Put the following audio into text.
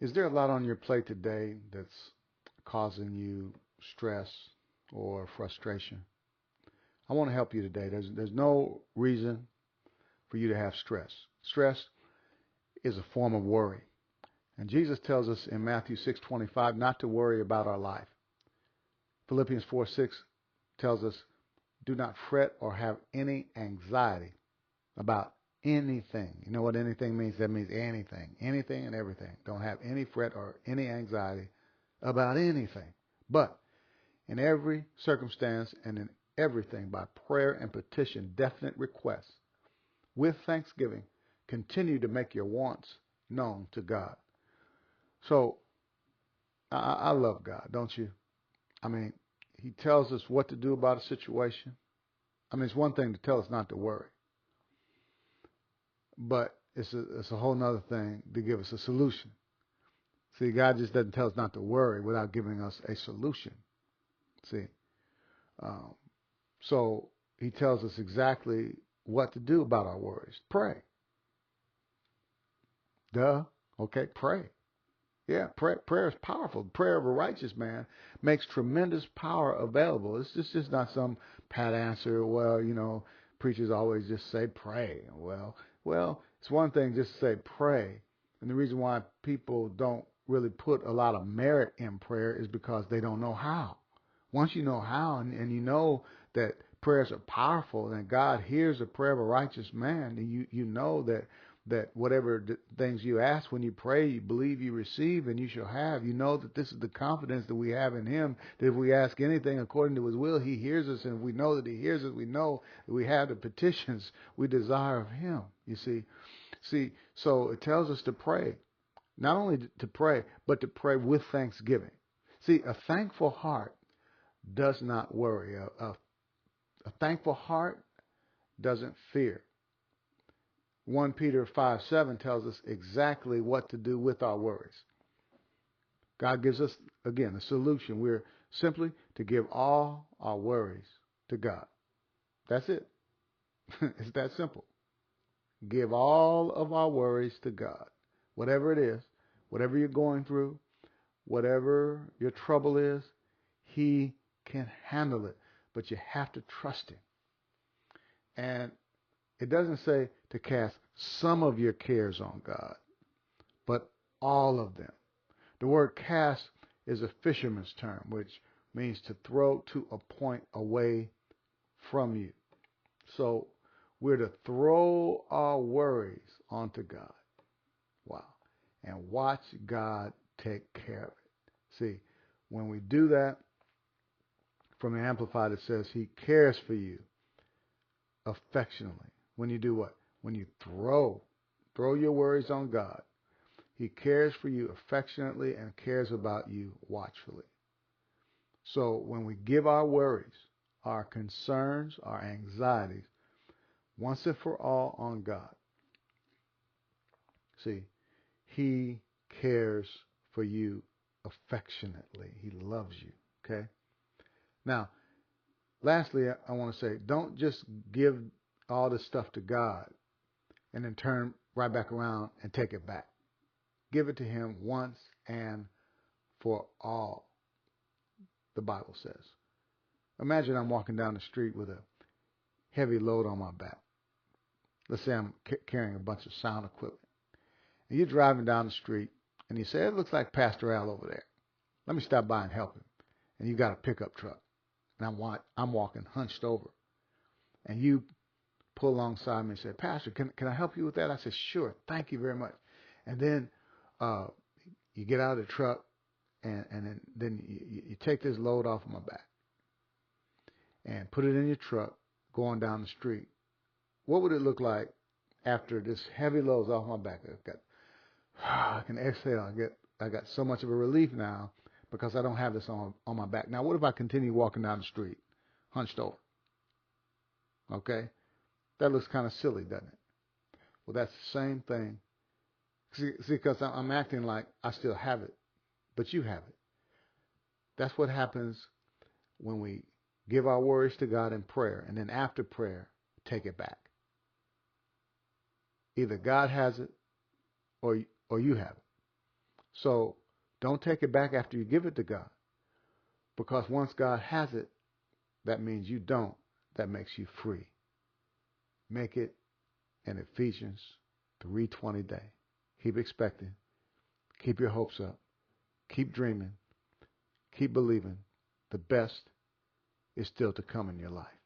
Is there a lot on your plate today that's causing you stress or frustration? I want to help you today. There's no reason for you to have stress. Stress is a form of worry. And Jesus tells us in Matthew 6:25 not to worry about our life. Philippians 4:6 tells us do not fret or have any anxiety about anything. You know what anything means? That means anything. Anything and everything. Don't have any fret or any anxiety about anything. But in every circumstance and in everything by prayer and petition, definite requests, with thanksgiving, continue to make your wants known to God. So I love God, don't you? I mean, He tells us what to do about a situation. I mean, it's one thing to tell us not to worry, but it's a whole nother thing to give us a solution. See, God just doesn't tell us not to worry without giving us a solution. See, um, so He tells us exactly what to do about our worries. Pray. Duh. Okay, pray. Yeah, prayer is powerful. The prayer of a righteous man makes tremendous power available. It's just not some pat answer. Well, preachers always just say pray. Well, it's one thing just to say pray. And the reason why people don't really put a lot of merit in prayer is because they don't know how. Once you know how and you know that prayers are powerful and God hears the prayer of a righteous man, and you know that whatever things you ask when you pray, you believe you receive and you shall have. You know that this is the confidence that we have in Him, that if we ask anything according to His will, He hears us. And if we know that He hears us, we know that we have the petitions we desire of Him. You see, so it tells us to pray. Not only to pray, but to pray with thanksgiving. See, a thankful heart does not worry. A thankful heart doesn't fear. 1 Peter 5:7 tells us exactly what to do with our worries. God gives us, again, a solution. We're simply to give all our worries to God. That's it. It's that simple. Give all of our worries to God. Whatever it is, whatever you're going through, whatever your trouble is, He can handle it. But you have to trust Him. And it doesn't say to cast some of your cares on God, but all of them. The word cast is a fisherman's term, which means to throw to a point away from you. So we're to throw our worries onto God. Wow. And watch God take care of it. See, when we do that, from the Amplified it says He cares for you affectionately. When you do what? When you throw your worries on God, He cares for you affectionately and cares about you watchfully. So when we give our worries, our concerns, our anxieties, once and for all on God, see, He cares for you affectionately. He loves you. Okay? Now, lastly, I want to say, don't just give all this stuff to God and then turn right back around and take it back. Give it to Him once and for all, the Bible says. Imagine I'm walking down the street with a heavy load on my back. Let's say I'm carrying a bunch of sound equipment. And you're driving down the street and you say, it looks like Pastor Al over there. Let me stop by and help him. And you got a pickup truck. And I'm walking hunched over. And you pull alongside me and say, Pastor, can I help you with that? I said, sure. Thank you very much. And then you get out of the truck and then you take this load off of my back and put it in your truck going down the street. What would it look like after this heavy load's off my back? I can exhale. I got so much of a relief now because I don't have this on my back. Now, what if I continue walking down the street hunched over? Okay? That looks kind of silly, doesn't it? Well, that's the same thing. See, because I'm acting like I still have it, but you have it. That's what happens when we give our worries to God in prayer, and then after prayer, take it back. Either God has it or you have it. So don't take it back after you give it to God, because once God has it, that means you don't. That makes you free. Make it an Ephesians 3:20 day. Keep expecting. Keep your hopes up. Keep dreaming. Keep believing. The best is still to come in your life.